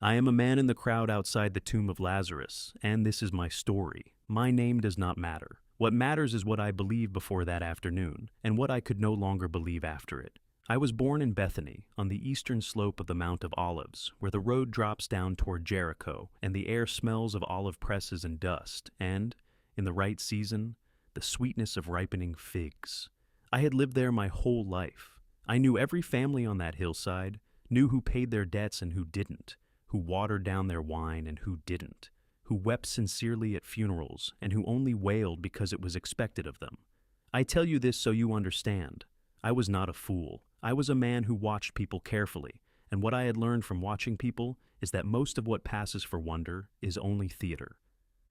I am a man in the crowd outside the tomb of Lazarus, and this is my story. My name does not matter. What matters is what I believed before that afternoon, and what I could no longer believe after it. I was born in Bethany, on the eastern slope of the Mount of Olives, where the road drops down toward Jericho, and the air smells of olive presses and dust, and, in the right season, the sweetness of ripening figs. I had lived there my whole life. I knew every family on that hillside, knew who paid their debts and who didn't, who watered down their wine and who didn't, who wept sincerely at funerals and who only wailed because it was expected of them. I tell you this so you understand. I was not a fool. I was a man who watched people carefully, and what I had learned from watching people is that most of what passes for wonder is only theater.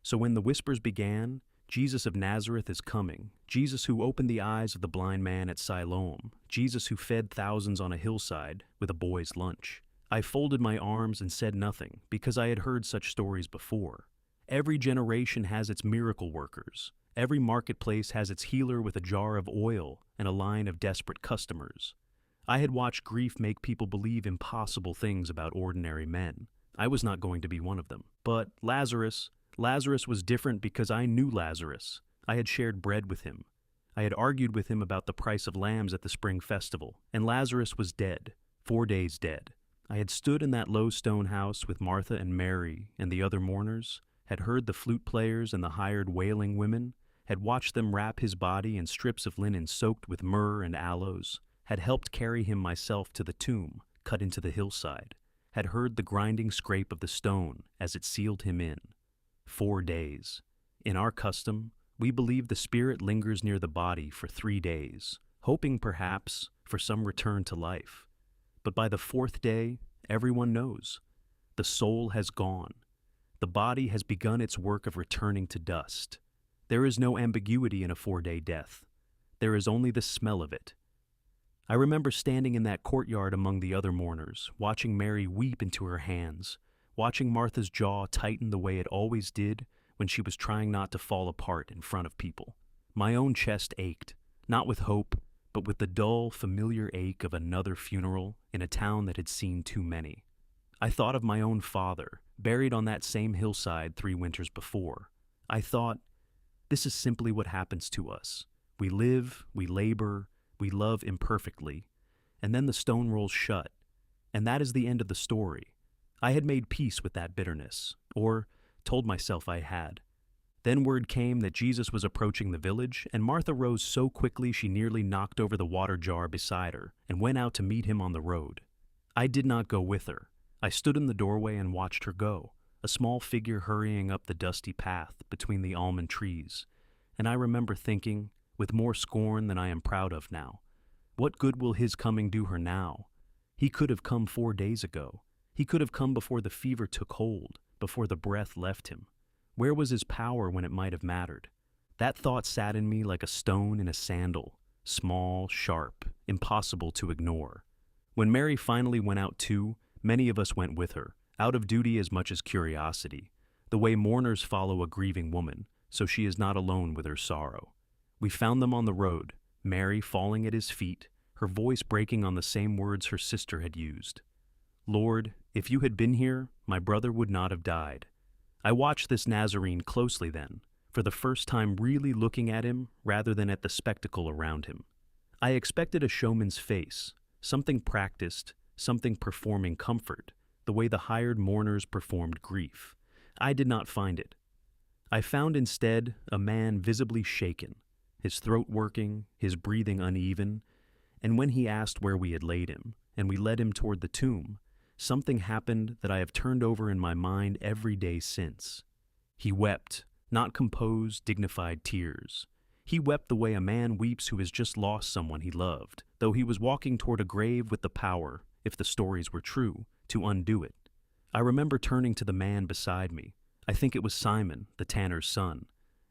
So when the whispers began, Jesus of Nazareth is coming, Jesus who opened the eyes of the blind man at Siloam, Jesus who fed thousands on a hillside with a boy's lunch, I folded my arms and said nothing because I had heard such stories before. Every generation has its miracle workers. Every marketplace has its healer with a jar of oil and a line of desperate customers. I had watched grief make people believe impossible things about ordinary men. I was not going to be one of them. But Lazarus was different because I knew Lazarus. I had shared bread with him. I had argued with him about the price of lambs at the spring festival, and Lazarus was dead, 4 days dead. I had stood in that low stone house with Martha and Mary and the other mourners, had heard the flute players and the hired wailing women, had watched them wrap his body in strips of linen soaked with myrrh and aloes, had helped carry him myself to the tomb, cut into the hillside, had heard the grinding scrape of the stone as it sealed him in. 4 days. In our custom, we believe the spirit lingers near the body for 3 days, hoping perhaps for some return to life. But by the 4th day, everyone knows. The soul has gone. The body has begun its work of returning to dust. There is no ambiguity in a 4-day death. There is only the smell of it. I remember standing in that courtyard among the other mourners, watching Mary weep into her hands, watching Martha's jaw tighten the way it always did when she was trying not to fall apart in front of people. My own chest ached, not with hope, but with the dull, familiar ache of another funeral in a town that had seen too many. I thought of my own father, buried on that same hillside 3 winters before. I thought, this is simply what happens to us. We live, we labor, we love imperfectly, and then the stone rolls shut, and that is the end of the story. I had made peace with that bitterness, or told myself I had. Then word came that Jesus was approaching the village, and Martha rose so quickly she nearly knocked over the water jar beside her and went out to meet him on the road. I did not go with her. I stood in the doorway and watched her go, a small figure hurrying up the dusty path between the almond trees, and I remember thinking, with more scorn than I am proud of now, what good will his coming do her now? He could have come 4 days ago. He could have come before the fever took hold, before the breath left him. Where was his power when it might have mattered? That thought sat in me like a stone in a sandal, small, sharp, impossible to ignore. When Mary finally went out too, many of us went with her, out of duty as much as curiosity, the way mourners follow a grieving woman, so she is not alone with her sorrow. We found them on the road, Mary falling at his feet, her voice breaking on the same words her sister had used. Lord, if you had been here, my brother would not have died. I watched this Nazarene closely then, for the first time really looking at him rather than at the spectacle around him. I expected a showman's face, something practiced, something performing comfort, the way the hired mourners performed grief. I did not find it. I found instead a man visibly shaken, his throat working, his breathing uneven, and when he asked where we had laid him, and we led him toward the tomb, something happened that I have turned over in my mind every day since. He wept, not composed, dignified tears. He wept the way a man weeps who has just lost someone he loved, though he was walking toward a grave with the power, if the stories were true, to undo it. I remember turning to the man beside me. I think it was Simon, the tanner's son,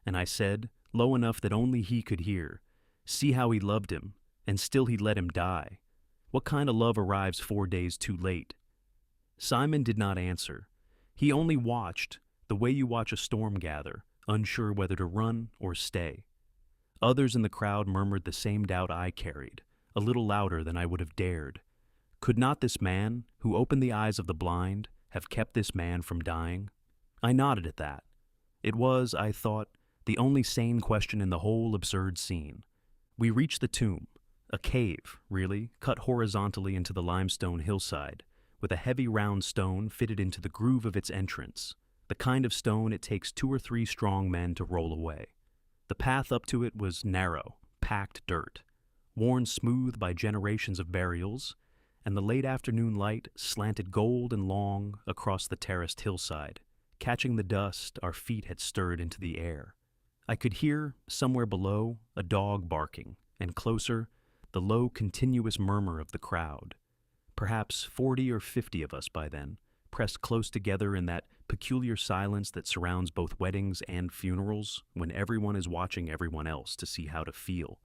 and I said, low enough that only he could hear, see how he loved him, and still he let him die. What kind of love arrives 4 days too late? Simon did not answer. He only watched, the way you watch a storm gather, unsure whether to run or stay. Others in the crowd murmured the same doubt I carried, a little louder than I would have dared. Could not this man, who opened the eyes of the blind, have kept this man from dying? I nodded at that. It was, I thought, the only sane question in the whole absurd scene. We reached the tomb, a cave, really, cut horizontally into the limestone hillside, with a heavy round stone fitted into the groove of its entrance, the kind of stone it takes 2 or 3 strong men to roll away. The path up to it was narrow, packed dirt, worn smooth by generations of burials, and the late afternoon light slanted gold and long across the terraced hillside, catching the dust our feet had stirred into the air. I could hear, somewhere below, a dog barking, and closer, the low, continuous murmur of the crowd. Perhaps 40 or 50 of us by then, pressed close together in that peculiar silence that surrounds both weddings and funerals, when everyone is watching everyone else to see how to feel.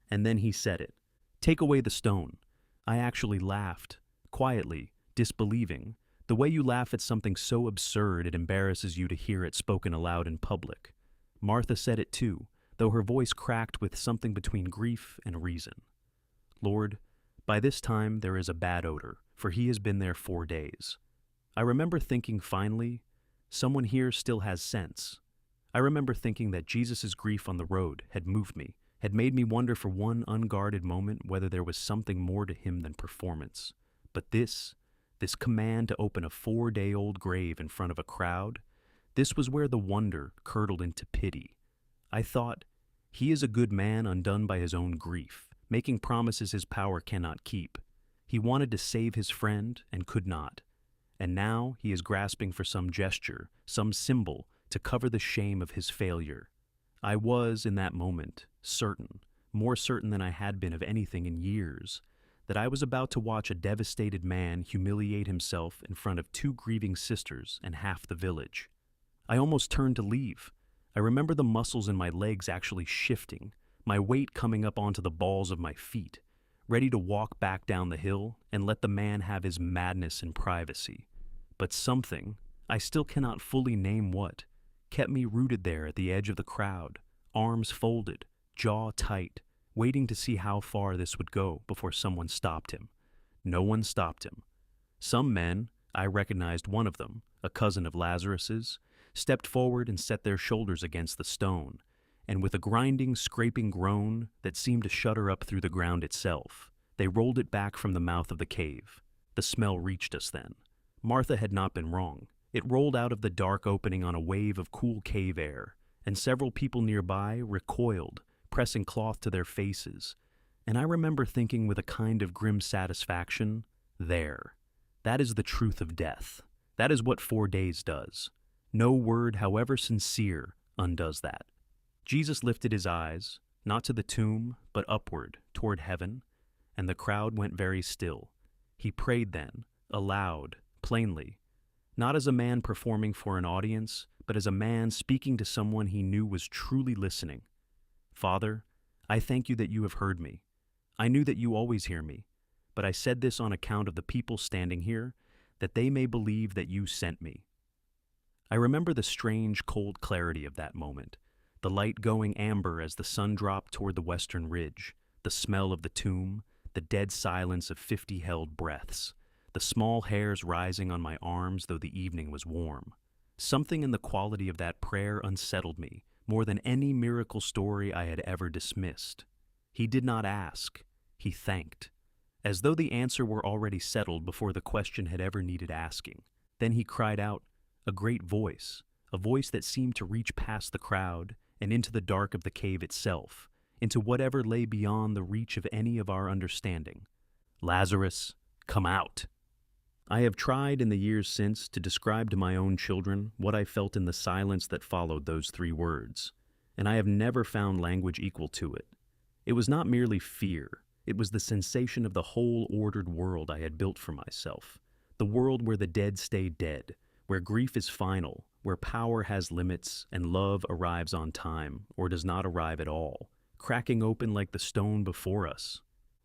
And then he said it. "Take away the stone." I actually laughed, quietly, disbelieving, the way you laugh at something so absurd it embarrasses you to hear it spoken aloud in public. Martha said it too, though her voice cracked with something between grief and reason. "Lord, by this time there is a bad odor, for he has been there 4 days." I remember thinking finally, someone here still has sense. I remember thinking that Jesus' grief on the road had moved me, had made me wonder for one unguarded moment whether there was something more to him than performance. But this command to open a 4-day-old grave in front of a crowd, this was where the wonder curdled into pity. I thought, he is a good man undone by his own grief, making promises his power cannot keep. He wanted to save his friend and could not. And now he is grasping for some gesture, some symbol, to cover the shame of his failure. I was, in that moment, certain, more certain than I had been of anything in years, that I was about to watch a devastated man humiliate himself in front of 2 grieving sisters and half the village. I almost turned to leave. I remember the muscles in my legs actually shifting, my weight coming up onto the balls of my feet, ready to walk back down the hill and let the man have his madness in privacy. But something, I still cannot fully name what, kept me rooted there at the edge of the crowd, arms folded, jaw tight, waiting to see how far this would go before someone stopped him. No one stopped him. Some men, I recognized one of them, a cousin of Lazarus's, stepped forward and set their shoulders against the stone, and with a grinding, scraping groan that seemed to shudder up through the ground itself, they rolled it back from the mouth of the cave. The smell reached us then. Martha had not been wrong. It rolled out of the dark opening on a wave of cool cave air, and several people nearby recoiled, pressing cloth to their faces, and I remember thinking with a kind of grim satisfaction, there. That is the truth of death. That is what 4 days does. No word, however sincere, undoes that. Jesus lifted his eyes, not to the tomb, but upward, toward heaven, and the crowd went very still. He prayed then, aloud, plainly, not as a man performing for an audience, but as a man speaking to someone he knew was truly listening. "Father, I thank you that you have heard me. I knew that you always hear me, but I said this on account of the people standing here, that they may believe that you sent me." I remember the strange, cold clarity of that moment, the light going amber as the sun dropped toward the western ridge, the smell of the tomb, the dead silence of 50 held breaths, the small hairs rising on my arms though the evening was warm. Something in the quality of that prayer unsettled me more than any miracle story I had ever dismissed. He did not ask, he thanked, as though the answer were already settled before the question had ever needed asking. Then he cried out, a great voice, a voice that seemed to reach past the crowd and into the dark of the cave itself, into whatever lay beyond the reach of any of our understanding. "Lazarus, come out." I have tried in the years since to describe to my own children what I felt in the silence that followed those 3 words, and I have never found language equal to it. It was not merely fear, it was the sensation of the whole ordered world I had built for myself, the world where the dead stay dead, where grief is final, where power has limits and love arrives on time or does not arrive at all, cracking open like the stone before us.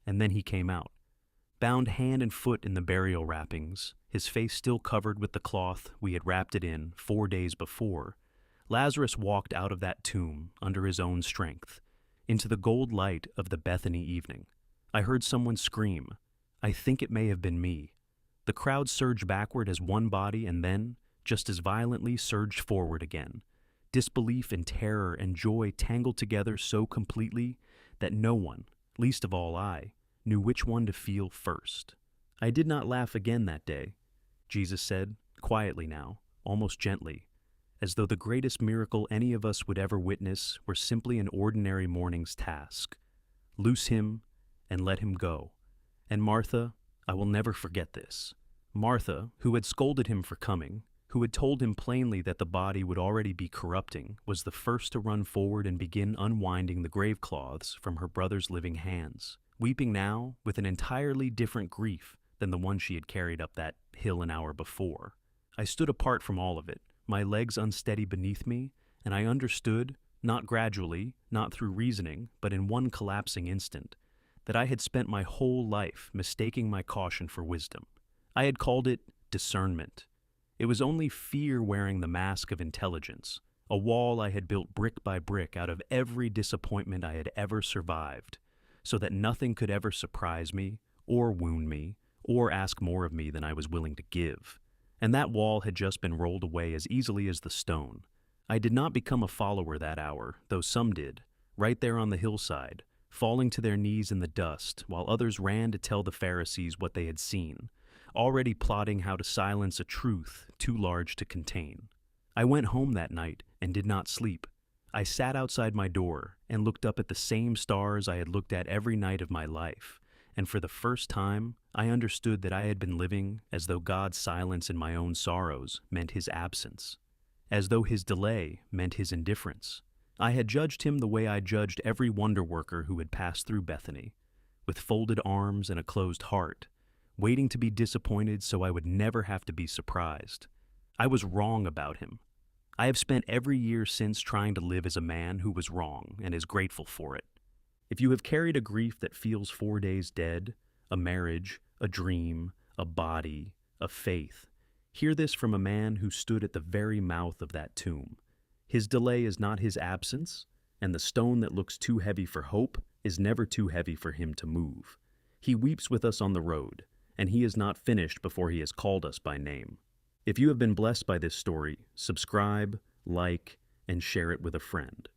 And then he came out, bound hand and foot in the burial wrappings, his face still covered with the cloth we had wrapped it in 4 days before. Lazarus walked out of that tomb under his own strength, into the gold light of the Bethany evening. I heard someone scream. I think it may have been me. The crowd surged backward as one body and then, just as violently, surged forward again. Disbelief and terror and joy tangled together so completely that no one, least of all I, knew which one to feel first. I did not laugh again that day, Jesus said, quietly now, almost gently, as though the greatest miracle any of us would ever witness were simply an ordinary morning's task. Loose him and let him go. And Martha, I will never forget this. Martha, who had scolded him for coming, who had told him plainly that the body would already be corrupting, was the first to run forward and begin unwinding the grave cloths from her brother's living hands, weeping now with an entirely different grief than the one she had carried up that hill an hour before. I stood apart from all of it, my legs unsteady beneath me, and I understood, not gradually, not through reasoning, but in one collapsing instant, that I had spent my whole life mistaking my caution for wisdom. I had called it discernment. It was only fear wearing the mask of intelligence, a wall I had built brick by brick out of every disappointment I had ever survived, so that nothing could ever surprise me, or wound me, or ask more of me than I was willing to give. And that wall had just been rolled away as easily as the stone. I did not become a follower that hour, though some did, right there on the hillside, falling to their knees in the dust, while others ran to tell the Pharisees what they had seen, already plotting how to silence a truth too large to contain. I went home that night and did not sleep. I sat outside my door and looked up at the same stars I had looked at every night of my life, and for the first time, I understood that I had been living as though God's silence in my own sorrows meant his absence, as though his delay meant his indifference. I had judged him the way I judged every wonder worker who had passed through Bethany, with folded arms and a closed heart, waiting to be disappointed so I would never have to be surprised. I was wrong about him. I have spent every year since trying to live as a man who was wrong and is grateful for it. If you have carried a grief that feels 4 days dead, a marriage, a dream, a body, a faith, hear this from a man who stood at the very mouth of that tomb. His delay is not his absence, and the stone that looks too heavy for hope is never too heavy for him to move. He weeps with us on the road, and he is not finished before he has called us by name. If you have been blessed by this story, subscribe, like, and share it with a friend.